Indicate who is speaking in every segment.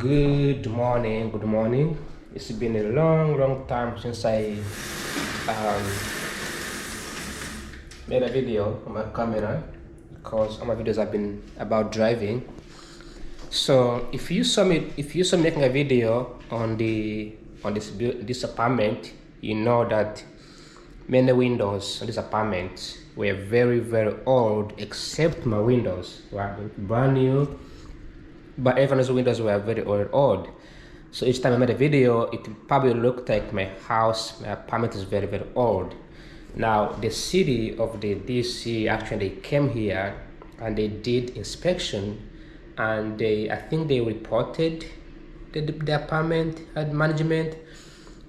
Speaker 1: Good morning, good morning. It's been a long time since I um, made a video on my camera because all my videos have been about driving. So if you saw me making a video on this apartment, you know that many windows on this apartment were very old, except my windows were brand new, but everyone's windows were very old. So each time I made a video, it probably looked like my apartment is very old. Now the city of the DC actually came here and they did inspection, and I think they reported the apartment management.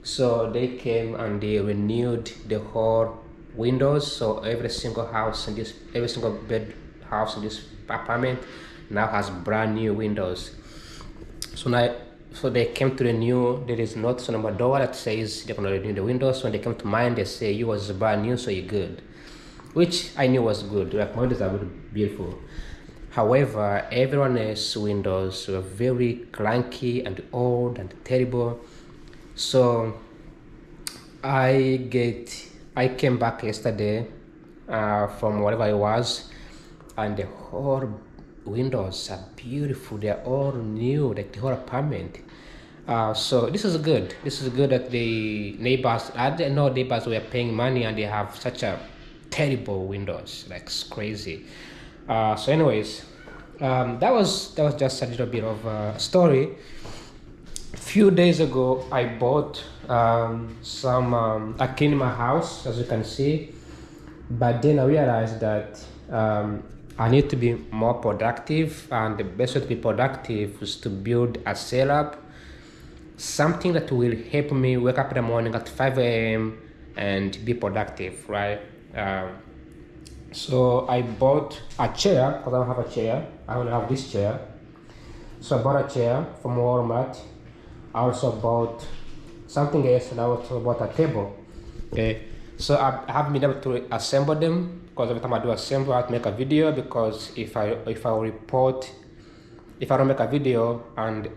Speaker 1: So they came and they renewed the whole windows. So every single bed house in this apartment now has brand new windows. So they came to renew. There is notice on my door that says they're gonna renew the windows. When they come to mine, they say yours is brand new, so you're good, which I knew was good. Like, my windows are really beautiful. However, everyone else's windows were very clunky and old and terrible. So I came back yesterday from wherever I was, and the whole windows are beautiful. They are all new, like the whole apartment. So this is good. This is good that the neighbors, I didn't know neighbors were paying money and they have such a terrible windows, like it's crazy. So anyways, that was just a little bit of a story. A few days ago, I bought I cleaned my house, as you can see, but then I realized that I need to be more productive, and the best way to be productive is to build a setup, something that will help me wake up in the morning at 5 a.m. and be productive, right? So I bought a chair because I don't have a chair. I only have this chair. So I bought a chair from Walmart. I also bought something else, and I also bought a table. Okay, so I haven't been able to assemble them because every time I do assemble, I have to make a video, because if I don't make a video and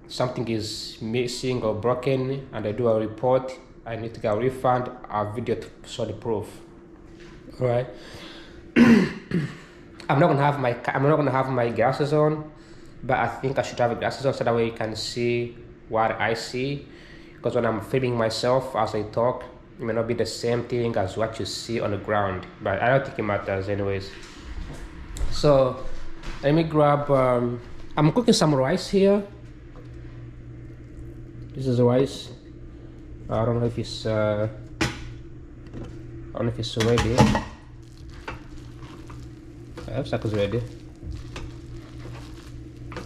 Speaker 1: something is missing or broken and I do a report, I need to get a refund, a video to show the proof. All right. I'm not gonna have my glasses on, but I think I should have glasses on so that way you can see what I see, because when I'm filming myself as I talk, it may not be the same thing as what you see on the ground, but I don't think it matters anyways. So let me grab I'm cooking some rice here. This is rice. I don't know if it's ready. I looks like it's ready.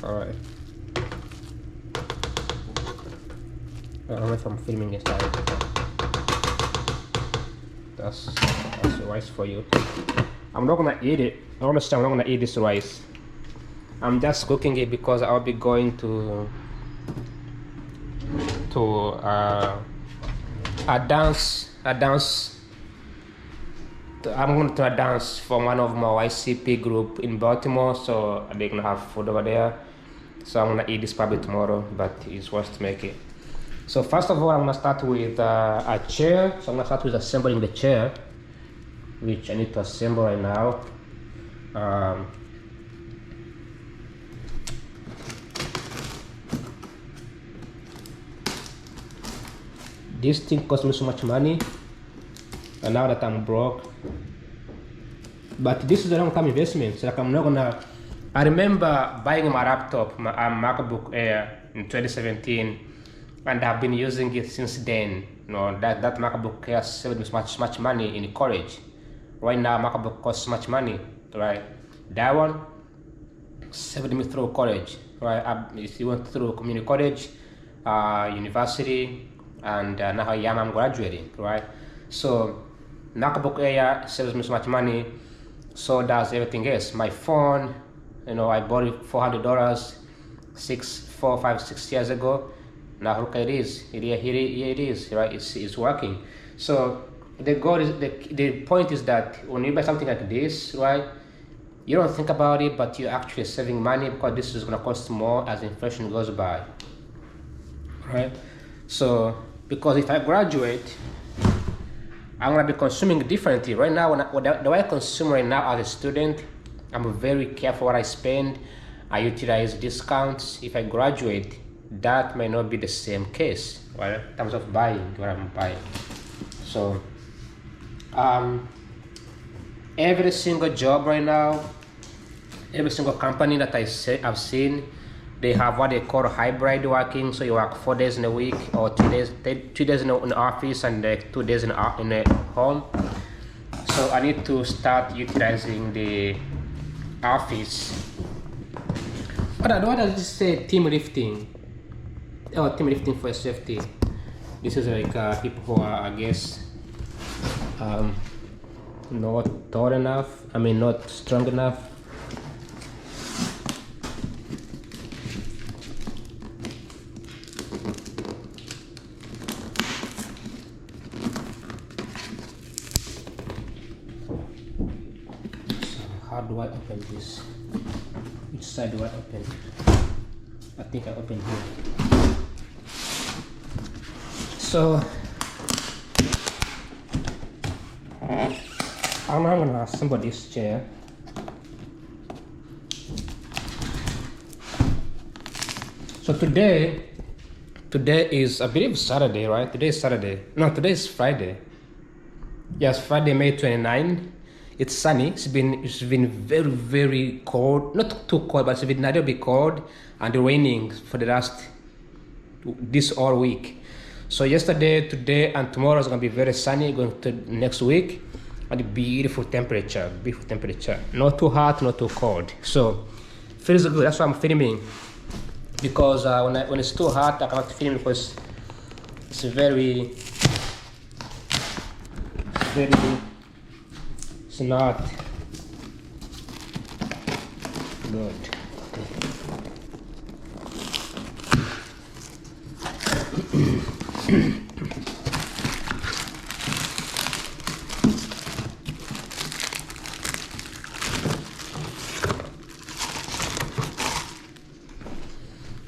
Speaker 1: Alright. I don't know if I'm filming inside. That's the rice for you. I'm not gonna eat it. Honestly, I'm not gonna eat this rice. I'm just cooking it because I'll be going to a dance. I'm going to a dance for one of my YCP group in Baltimore, so they're gonna have food over there. So I'm gonna eat this probably tomorrow, but it's worth to make it. So first of all, I'm gonna start with a chair. So I'm gonna start with assembling the chair, which I need to assemble right now. This thing cost me so much money, and now that I'm broke, but this is a long-term investment. So like, I'm not gonna. I remember buying my laptop, my MacBook Air in 2017, and I've been using it since then. You know, that MacBook Air saved me much money in college. Right now, MacBook costs much money, right? That one saved me through college, right? If you went through community college, university, and now I'm graduating, right? So MacBook Air saves me so much money. So does everything else. My phone, you know, I bought it $400 4, 5, 6 years ago. Now look at it is. Here it is, right? It's working. So the point is that when you buy something like this, right, You don't think about it, but you're actually saving money because this is gonna cost more as inflation goes by, right? So because if I graduate, I'm gonna be consuming differently. Right now, the way I consume right now as a student, I'm very careful what I spend. I utilize discounts. If I graduate, that may not be the same case, right? In terms of buying what I'm buying. So, every single job right now, every single company that I've seen, they have what they call hybrid working. So you work 4 days in a week, or 2 days in the office and 2 days in the home. So I need to start utilizing the office. What does this say? Team lifting. Oh, team lifting for safety. This is like people who are, I guess, not tall enough. Not strong enough. How do I open this? Which side do I open? I think I open here. So I'm gonna assemble this chair. So today is, I believe, Saturday, right? Today is Saturday. No, today is Friday. Yes, Friday, May 29. It's sunny. It's been very, very cold. Not too cold, but it's been a little bit cold and raining for this all week. So yesterday, today, and tomorrow is gonna be very sunny. Going to next week, and beautiful temperature. Not too hot, not too cold. So feels good. That's why I'm filming. Because when it's too hot, I cannot film because it's very. It's not good.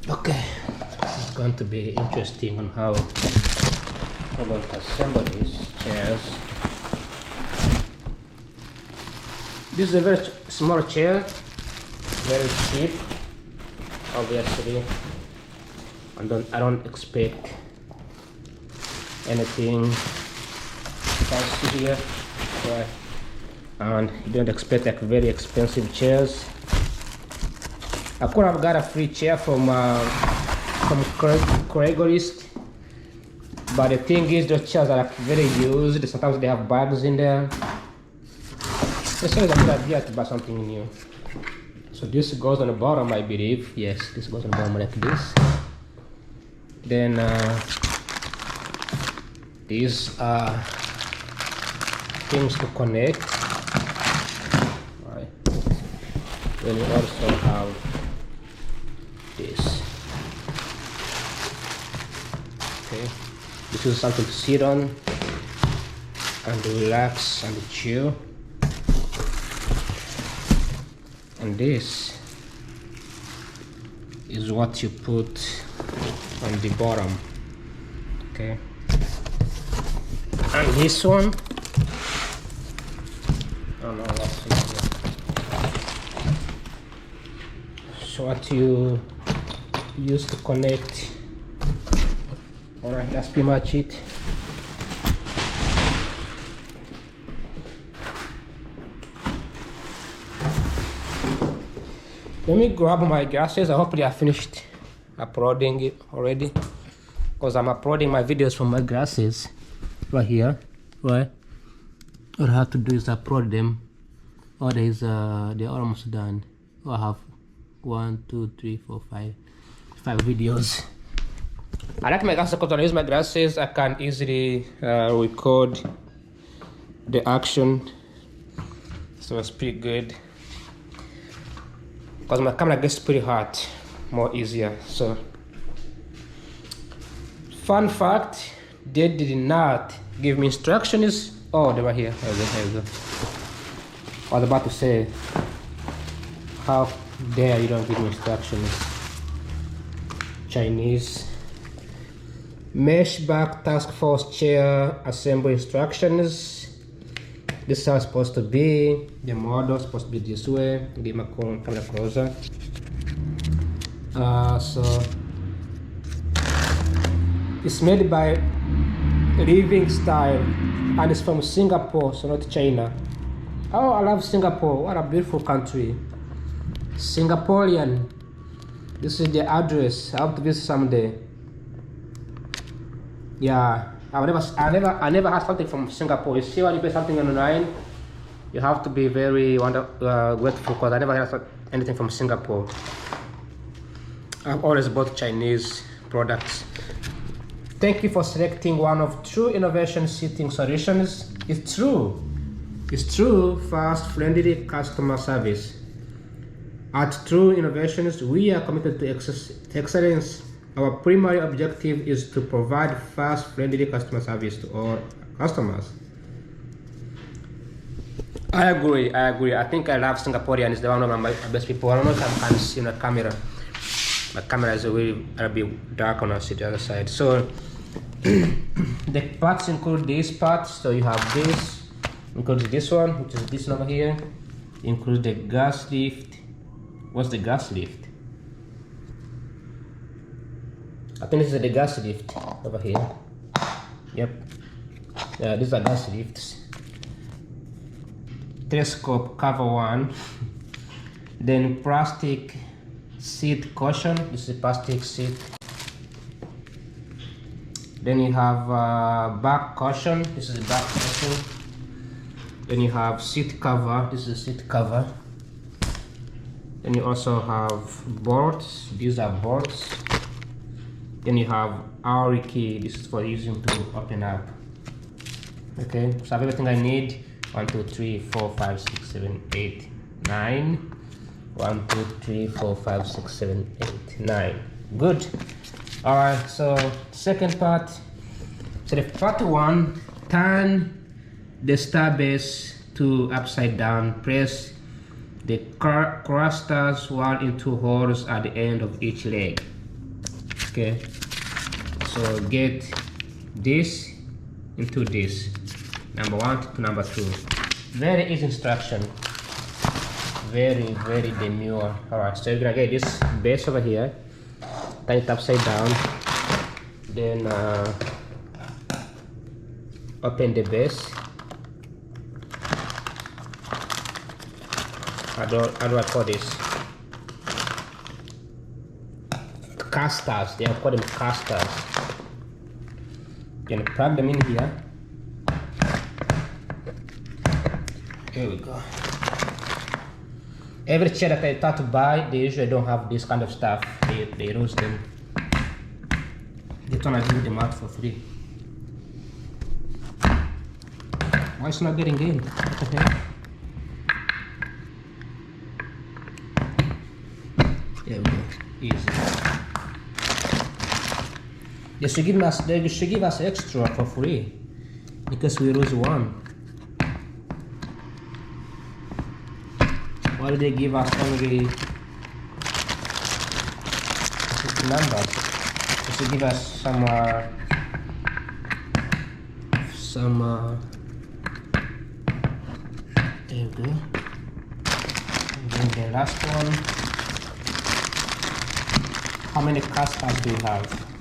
Speaker 1: Okay, it's going to be interesting on how I'm going to assemble these chairs. This is a very small chair, very cheap. Obviously, I don't expect anything fancy here, right? And you don't expect like very expensive chairs. I could have got a free chair from Craigslist, but the thing is, those chairs are like very used. Sometimes they have bugs in there. It's always a good idea to buy something new. So this goes on the bottom, I believe. Yes, this goes on the bottom like this. Then these are things to connect. Right. Then you also have this. Okay. This is something to sit on and relax and chill. And this is what you put on the bottom, okay? And this one, I don't know what's in here. So what you use to connect. All right, that's pretty much it. Let me grab my glasses. Hopefully I finished uploading it already, because I'm uploading my videos from my glasses right here, right? What I have to do is upload them. Oh, they're almost done. I have 1, 2, 3, 4, 5 videos. I like my glasses because when I use my glasses, I can easily record the action, so it's pretty good. Because my camera gets pretty hot, more easier. So, fun fact, they did not give me instructions. Oh, they were here. Here we go. I was about to say, How dare you don't give me instructions? Chinese. Mesh back task force chair assembly instructions. This is how it's supposed to be. The model is supposed to be this way. Get my camera closer. So it's made by Living Style and it's from Singapore, so not China. Oh, I love Singapore. What a beautiful country. Singaporean. This is the address. I have to visit someday. Yeah, I never had something from Singapore. You see, when you buy something online, you have to be very grateful, because I never had anything from Singapore. I've always bought Chinese products. Thank you for selecting one of True Innovation Seating Solutions. It's true. It's true, fast, friendly customer service. At True Innovations, we are committed to excellence. Our primary objective is to provide fast, friendly customer service to all customers. I agree. I think I love Singaporean. It's the one of my best people. I don't know if I can see on the camera. My camera is a bit dark on the other side. So the parts include these parts. So you have this, includes this one, which is this one over here. Includes the gas lift. What's the gas lift? I think this is the gas lift over here. Yep. These are gas lifts. Telescope cover one. Then plastic seat cushion. This is a plastic seat. Then you have back cushion. This is the back cushion. Then you have seat cover. This is a seat cover. Then you also have boards. These are boards. Then you have our key. This is for using to open up. Okay, so I have everything I need. 1, 2, 3, 4, 5, 6, 7, 8, 9. 1, 2, 3, 4, 5, 6, 7, 8, 9. Good. All right. So second part. So the part one: turn the starbase to upside down. Press the clusters 1 in 2 holes at the end of each leg. Okay, so get this into this, number 1 to number 2. Very easy instruction, very demure. All right, so you're gonna get this base over here, turn it upside down, then open the base. How do I call this? Casters. They are called them casters. You can plug them in here. Here we go. Every chair that I start to buy, they usually don't have this kind of stuff. They lose them. They trying to give them out for free. Why it's not getting in? What the heck? There we go. Easy. They should give us extra for free, because we lose one. Why do they give us only 50 numbers? They should give us some there we go. And then the last one. How many casters do you have?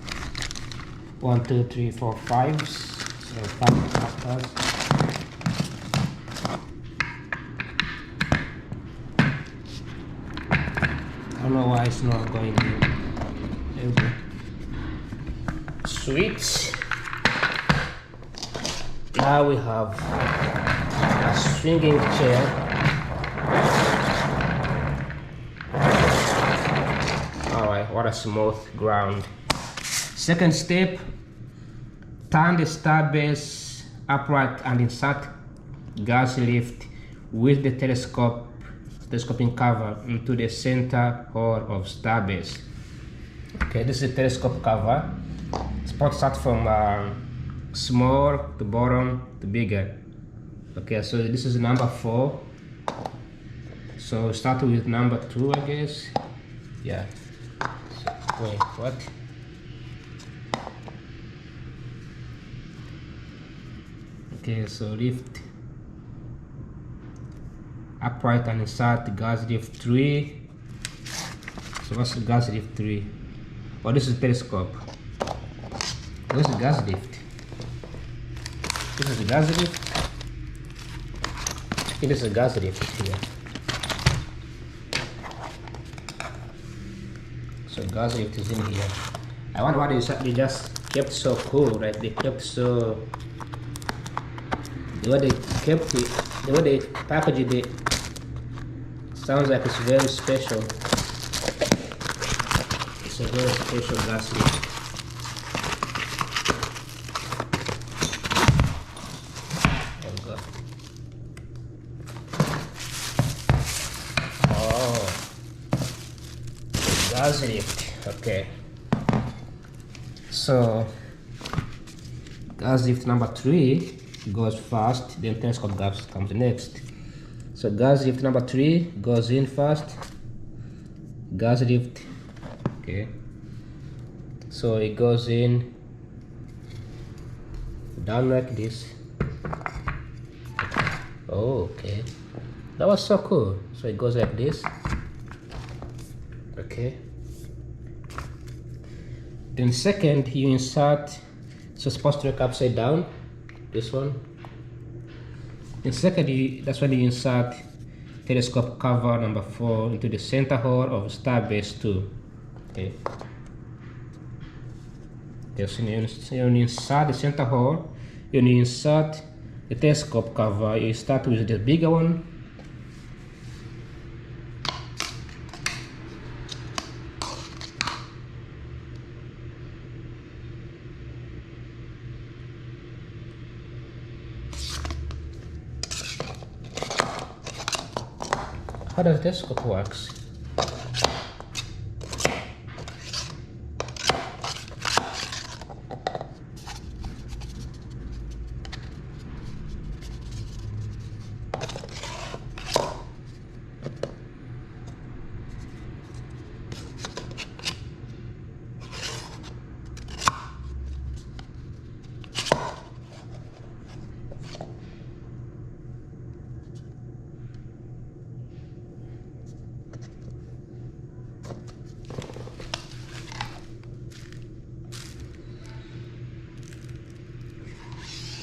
Speaker 1: 1, 2, 3, 4, 5. So 5 casters. I don't know why it's not going in. There we go. Sweet. Now we have a swinging chair. Alright, what a smooth ground. Second step, turn the starbase upright and insert gas lift with the telescoping cover into the center hole of starbase. Okay, this is the telescope cover. It's supposed to start from small to bottom to bigger. Okay, so this is number 4. So start with number 2, I guess. Yeah. So, wait, what? Okay, so lift upright and insert gas lift 3. So what's the gas lift 3? Oh, this is periscope. Where's the gas lift? This is the gas lift. It is a gas lift here. So gas lift is in here. I wonder why they just kept so cool, right? They kept so, the way they kept it, the way they packaged it, sounds like it's very special. It's a very special gas lift. There we go. Oh, gas lift. Okay. So gas lift number 3 goes first, then periscope gas comes next. So gas lift number 3 goes in first. Gas lift, okay. So it goes in down like this. Oh, okay. That was so cool. So it goes like this. Okay. Then second, you insert, so it's supposed to look upside down, this one. In second, that's when you insert periscope cover number 4 into the center hole of Starbase 2. Okay. So you insert the center hole, when you insert the telescope cover, you start with the bigger one. How does telescope works?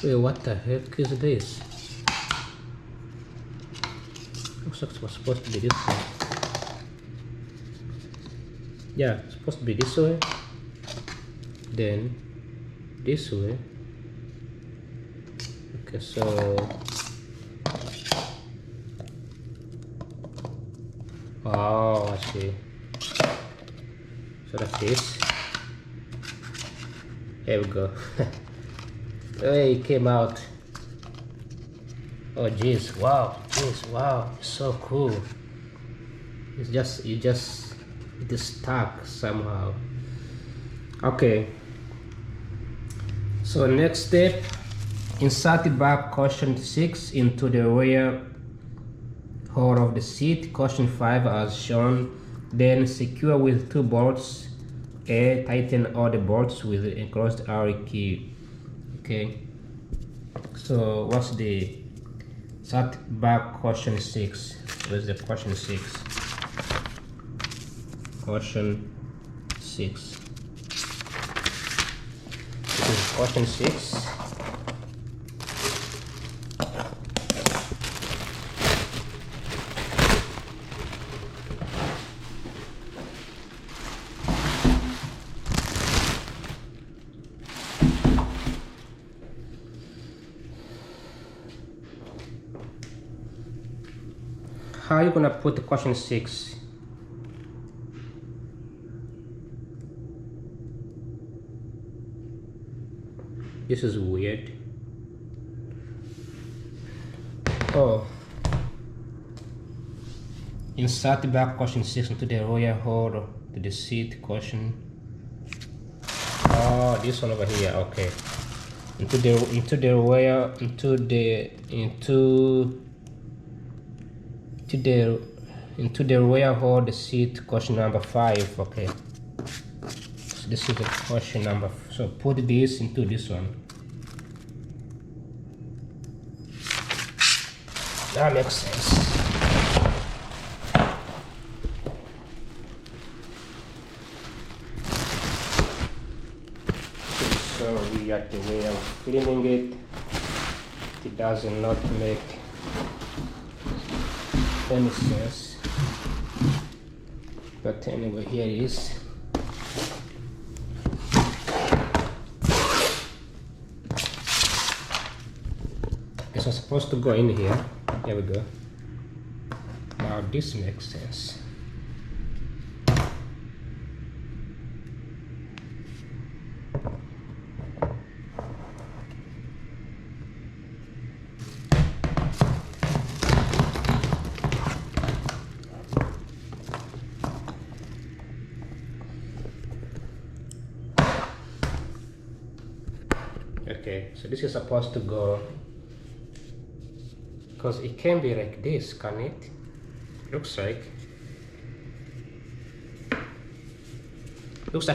Speaker 1: Wait, what the heck is this? Looks like it was supposed to be this way. Yeah, it's supposed to be this way. Then this way. Okay, so oh, I see. So like this. Here we go. Hey, it came out. Oh jeez, wow, it's so cool. It's just it is stuck somehow. Okay. So next step, insert the back cushion 6 into the rear hole of the seat, cushion 5 as shown. Then secure with 2 bolts. Tighten all the bolts with the enclosed R key. Okay, so what's the start back caution 6? Where's the caution 6? Caution 6. This is caution 6. How are you gonna put the caution 6? This is weird. Oh, insert the back caution 6 into the rear hole to the seat caution. Oh, this one over here. Okay, into the into the rear hold the seat caution number 5. Okay, so this is the caution number, so put this into this one. That makes sense. So we are the way of cleaning it. It does not make any sense. But anyway, here it is. This was supposed to go in here. Here we go. Now this makes sense. Okay, so this is supposed to go, because it can be like this, can it? Looks like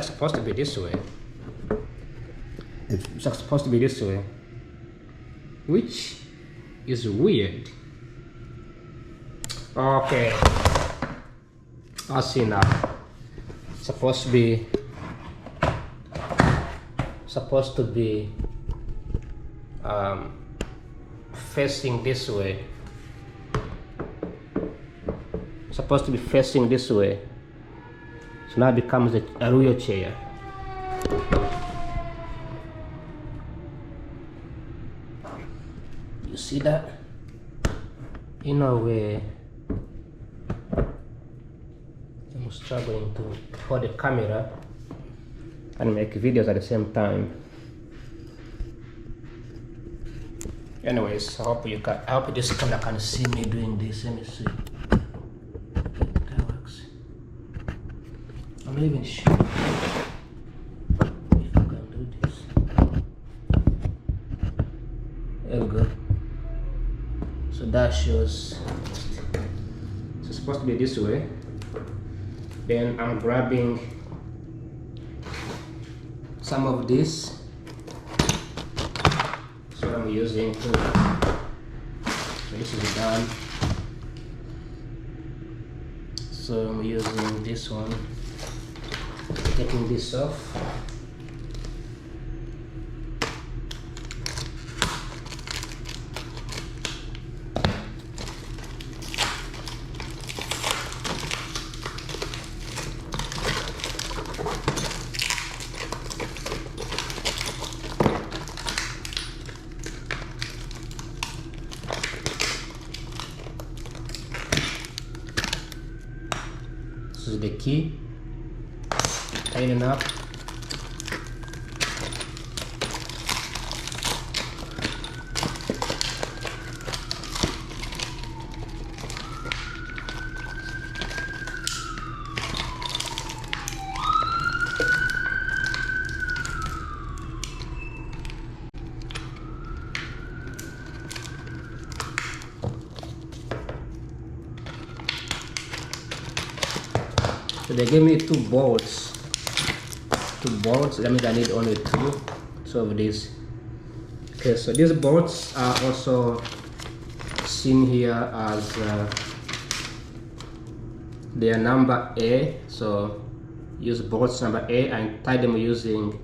Speaker 1: supposed to be this way. It's like supposed to be this way, which is weird. Okay, I see now. Supposed to be facing this way. Supposed to be facing this way. So now it becomes a wheelchair. You see that? In a way, I'm struggling to hold the camera and make videos at the same time. Anyways, I hope this camera can see me doing this. Let me see. Okay, that works. I'm not even sure if I can do this. There we go. So that shows. So it's supposed to be this way. Then I'm grabbing some of this. I'm using too. So this is done. So I'm using this one, taking this off. This is the key. Tighten up. So they gave me two bolts. That means I need only two of these. Okay, so these bolts are also seen here as they are number A. So use bolts number A and tie them using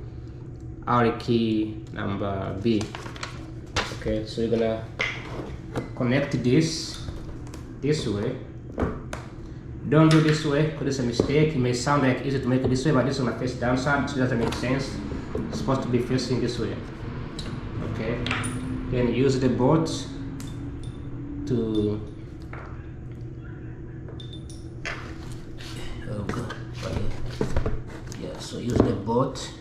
Speaker 1: R key number B. Okay, so you're gonna connect this way. Don't do this way because it's a mistake. It may sound like easy to make it this way, but this is on the face downside, so it doesn't make sense. It's supposed to be facing this way. Okay. Then use the bolt to so use the bolt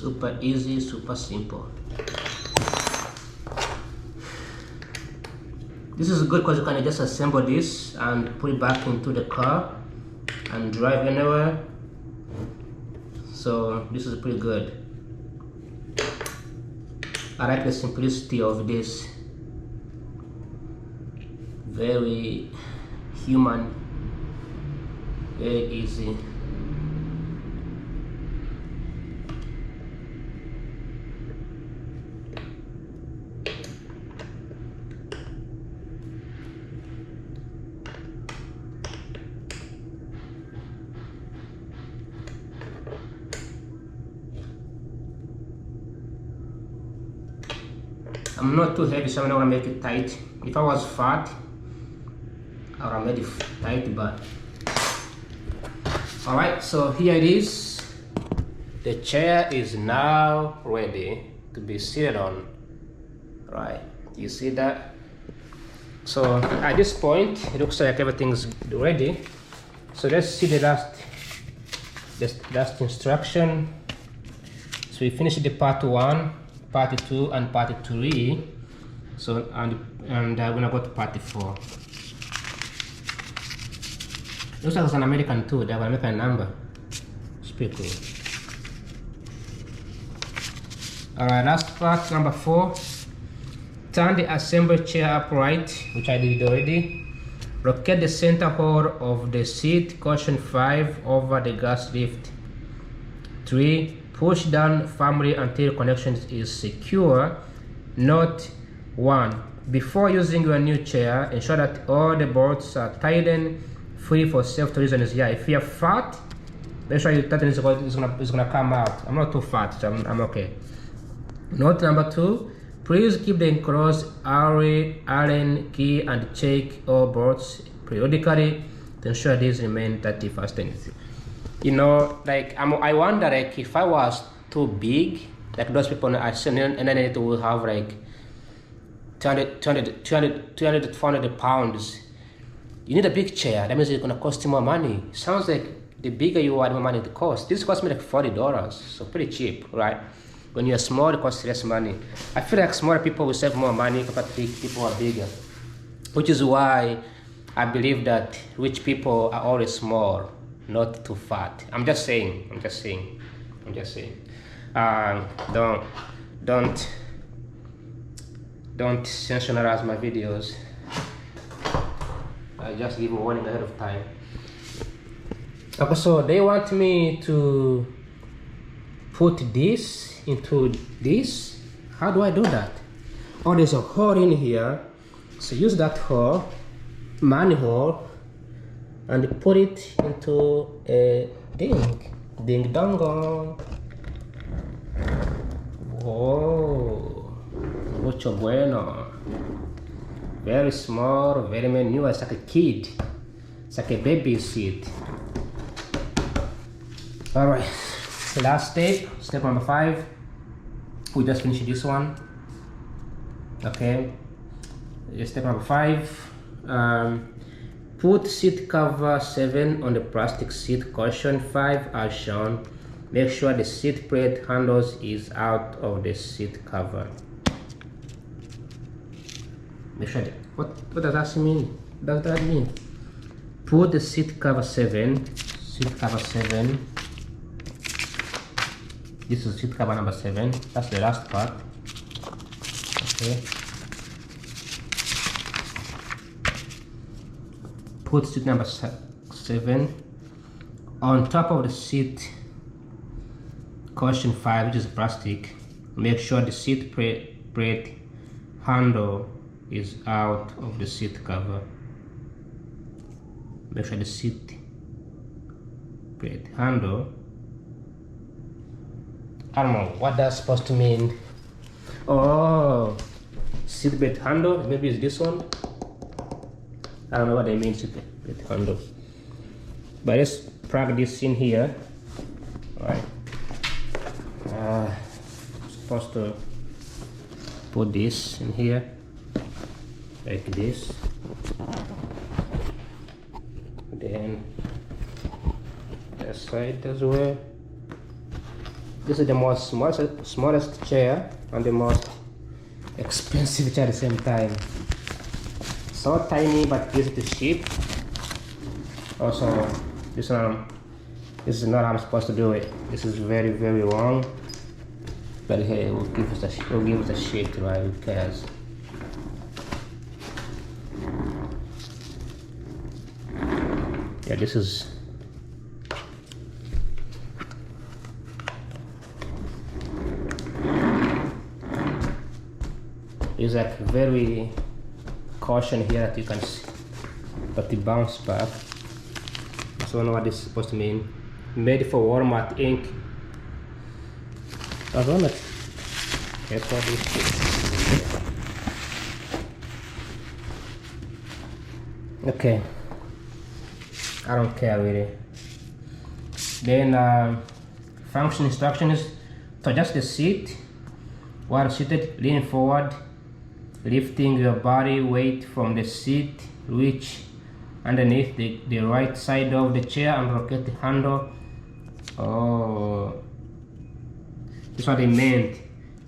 Speaker 1: Super easy, super simple. This is good because you can just assemble this and put it back into the car and drive anywhere. So this is pretty good. I like the simplicity of this. Very human, very easy. I'm not too heavy, so I'm not gonna make it tight. If I was fat, I would have made it tight, but all right. So here it is. The chair is now ready to be seated on. Right? You see that? So at this point, it looks like everything's ready. So let's see the last instruction. So we finished the part 1. Part 2 and part 3. So and we're gonna go to part 4. Looks like it's an American too. They're gonna make a number. It's pretty cool. Alright, last part, number 4. Turn the assembly chair upright, which I did already. Rotate the center hole of the seat, cushion 5, over the gas lift. 3. Push down firmly until connection is secure. Note 1. Before using your new chair, ensure that all the bolts are tightened free for safety reasons. Yeah, if you're fat, make sure you tighten it's gonna come out. I'm not too fat, so I'm okay. Note number 2. Please keep the enclosed Allen key and check all bolts periodically to ensure these remain tightly fastened. You know, like I wonder, like if I was too big, like those people I seen, and then it will have like 200 400 pounds. You need a big chair. That means it's gonna cost you more money. Sounds like the bigger you are, the more money it costs. This cost me like $40, so pretty cheap, right? When you're small, it costs less money. I feel like smaller people will save more money compared to people who are bigger, which is why I believe that rich people are always small, not too fat. I'm just saying. Don't sensationalize my videos. I just give a warning ahead of time. Okay, so they want me to put this into this. How do I do that? Oh, there's a hole in here. So use that hole, manhole, and put it into a ding dong. Whoa, mucho bueno. Very small, very new. It's like a kid. It's like a baby seat. All right, last step number 5. We just finished this one. Okay, step number 5. Put seat cover 7 on the plastic seat cushion 5 as shown. Make sure the seat plate handles is out of the seat cover. Make sure what does that mean? What does that mean? Put the seat cover 7. This is seat cover number 7. That's the last part. Okay. Put seat number 7 on top of the seat cushion 5, which is plastic. Make sure the seat plate handle is out of the seat cover. Make sure the seat plate handle. I don't know what that's supposed to mean. Oh, seat plate handle. Maybe it's this one. I don't know what they mean, seat plate handle. But let's plug this in here. All right. Supposed to put this in here like this, then that side as well. This is the most smallest chair and the most expensive chair at the same time. So tiny but easy to ship. Also, this is not how I'm supposed to do it. This is very, very wrong. But hey, we'll give us a shake, right? Who cares? Yeah, this is. It's like very caution here that you can see that the bounce back. So I don't know what this is supposed to mean. Made for Walmart Inc. I don't know. Okay. I don't care really. Then function instructions to adjust the seat. While seated, lean forward, lifting your body weight from the seat, reach underneath the right side of the chair and rotate the handle. Oh, that's what they meant.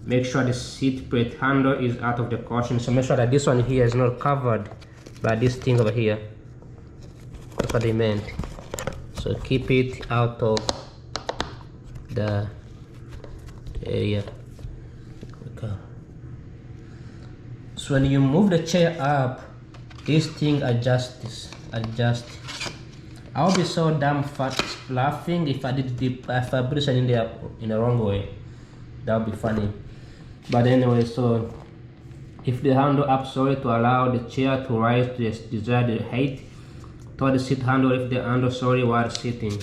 Speaker 1: Make sure the seat plate handle is out of the cushion. So make sure that this one here is not covered by this thing over here. That's what they meant. So keep it out of the area. Okay. So when you move the chair up, this thing adjusts. I'll be so damn laughing if I did the vibration in the wrong way. That would be funny. But anyway, so if the handle up, sorry, to allow the chair to rise to the desired height, toward the seat handle if the handle, sorry, while sitting.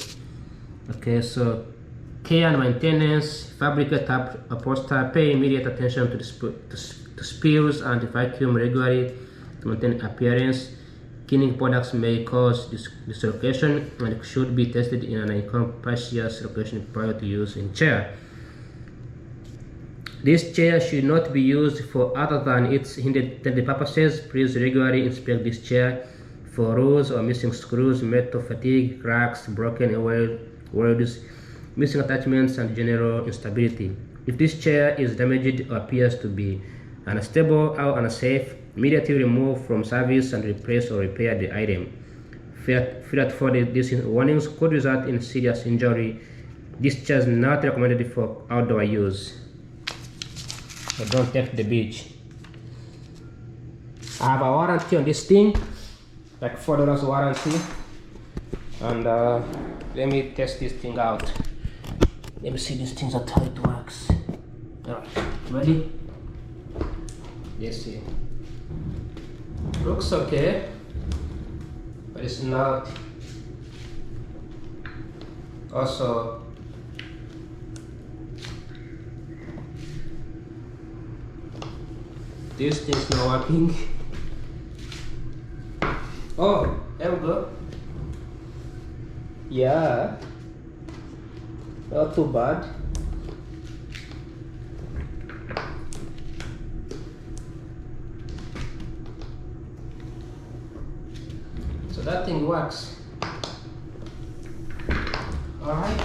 Speaker 1: Okay, so care and maintenance, fabricate upholstery, pay immediate attention to the spills and vacuum regularly to maintain appearance. Cleaning products may cause dislocation and should be tested in an incompatious location prior to use in chair. This chair should not be used for other than its intended purposes. Please regularly inspect this chair for rules or missing screws, metal fatigue, cracks, broken welds, missing attachments, and general instability. If this chair is damaged or appears to be unstable or unsafe, immediately remove from service and replace or repair the item. Failure for these warnings could result in serious injury. This chair is not recommended for outdoor use. So don't take the beach. I have a warranty on this thing, like $4 warranty. And let me test this thing out. Let me see these things how it works. Alright, ready? Yes, see. Looks okay, but it's not. Also, this thing's not working. Oh, there we go. Yeah, not too bad. So that thing works. Alright.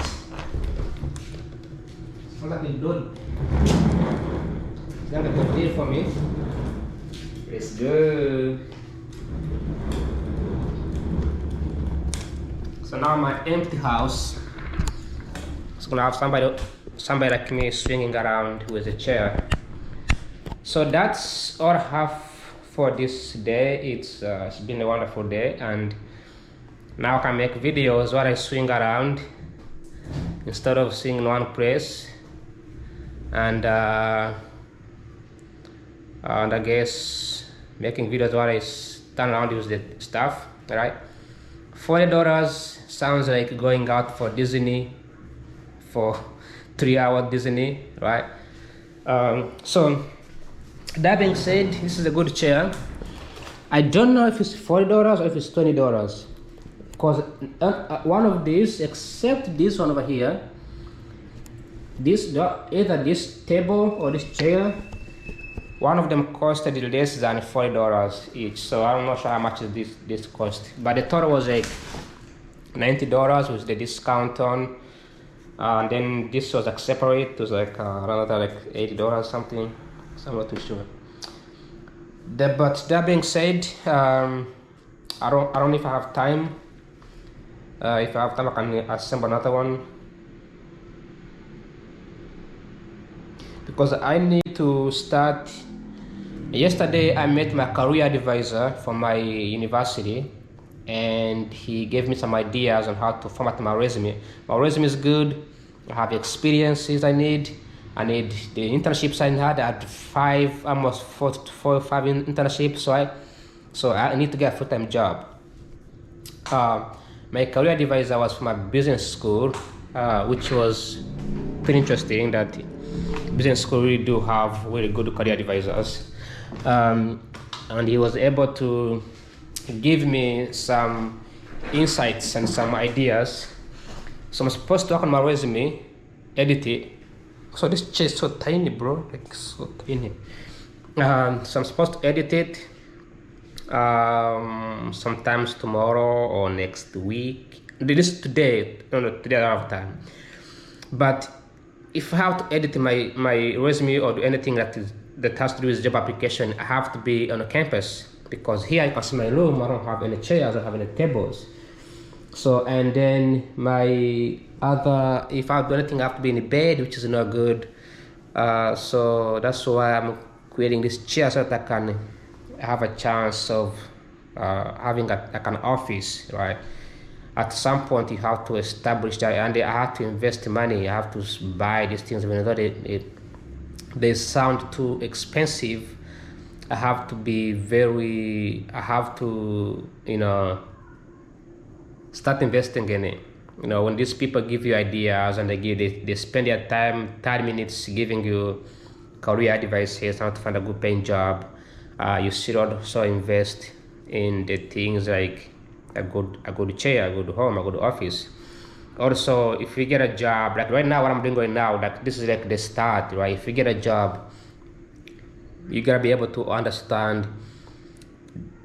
Speaker 1: It's not like a good. It's not a good deal for me. It's good. So now my empty house is gonna have somebody like me swinging around with a chair. So that's all I have for this day. It's been a wonderful day, and now I can make videos where I swing around instead of sitting in one place, and I guess making videos where I stand around with the stuff. All right, $40 sounds like going out for Disney for 3-hour Disney, right? So that being said, this is a good chair. I don't know if it's $40 or if it's $20, because one of these, except this one over here, either this table or this chair, one of them costed less than $40 each. So I'm not sure how much this cost, but the total was like $90 with the discount on. And then this was like separate. It was like another like $80 something. So I'm not too sure. But that being said, I don't know if I have time. If I have time, I can assemble another one, because I need to start. Yesterday, I met my career advisor from my university, and he gave me some ideas on how to format my resume. My resume is good. I have experiences I need. I need the internships I had. I had almost four or five internships. So I need to get a full-time job. My career advisor was from a business school, which was pretty interesting. That business school really do have really good career advisors, and he was able to give me some insights and some ideas. So I'm supposed to work on my resume, edit it. So this chair is so tiny, bro, like so tiny. So I'm supposed to edit it sometimes tomorrow or next week. This is today. No, today I don't have time. But if I have to edit my resume or do anything that has to do with job application, I have to be on a campus, because here you can see my room. I don't have any chairs. I don't have any tables. So, and then if I do anything, I have to be in the bed, which is not good. So that's why I'm creating this chair, so that I can have a chance of having like an office, right? At some point, you have to establish that, and I have to invest money. I have to buy these things, even though they sound too expensive. I have to start investing in it. When these people give you ideas and they spend their time, 30 minutes giving you career advice, how to find a good paying job, you should also invest in the things like a good chair, a good home, a good office. Also, if you get a job, like right now, what I'm doing right now, like this is like the start, right? If you get a job, you gotta be able to understand,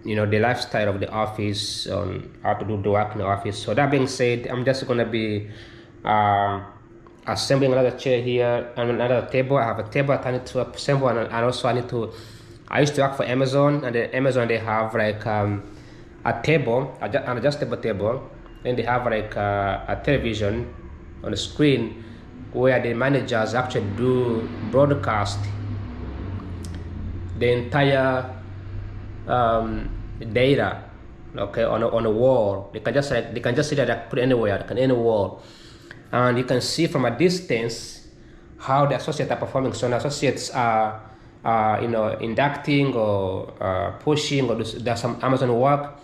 Speaker 1: the lifestyle of the office, on how to do the work in the office. So that being said, I'm just gonna be assembling another chair here and another table. I have a table I need to assemble, and also I used to work for Amazon, and then Amazon, they have like a table, an adjustable table, and they have like a television on the screen where the managers actually do broadcast the entire data, okay, on a wall. They can just see that, put anywhere, like any wall, and you can see from a distance how the associates are performing. So the associates are inducting or pushing, or there's some Amazon work.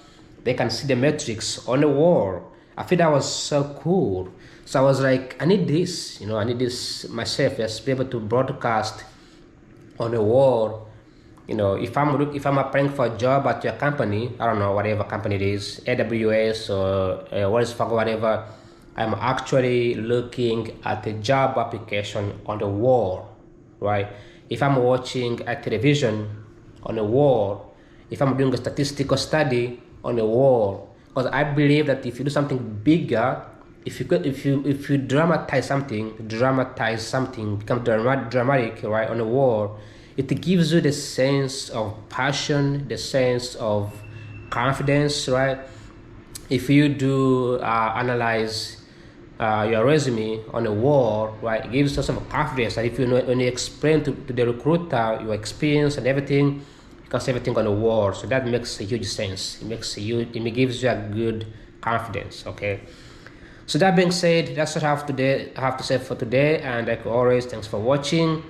Speaker 1: They can see the metrics on the wall. I feel that was so cool. So I was like, I need this, I need this myself, just be able to broadcast on the wall. If I'm applying for a job at your company, I don't know, whatever company it is, AWS or Wells Fargo, whatever, I'm actually looking at the job application on the wall, right? If I'm watching a television, on the wall. If I'm doing a statistical study, on the wall. Because I believe that if you do something bigger, if you dramatize something, become dramatic, right, on the wall, it gives you the sense of passion, the sense of confidence, right? If you do analyze your resume on the wall, right, it gives you some confidence. And if when you explain to the recruiter your experience and everything, you can see everything on the wall. So that makes a huge sense. It gives you a good confidence. Okay. So that being said, that's what I have to say for today. And like always, thanks for watching.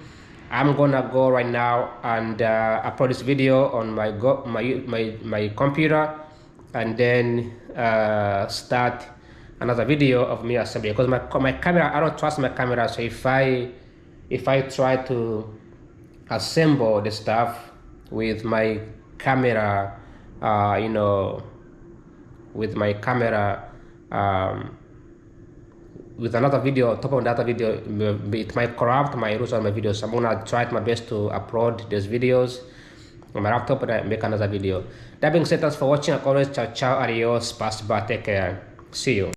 Speaker 1: I'm gonna go right now and upload this video on my computer, and then start another video of me assembling, because my camera, I don't trust my camera. So if I try to assemble the stuff with my camera, with my camera, with another video on top of another video, it might corrupt my results on my videos. So I'm gonna try my best to upload these videos on my laptop and make another video. That being said, thanks for watching. Like always, ciao, adios, pass, take care, see you.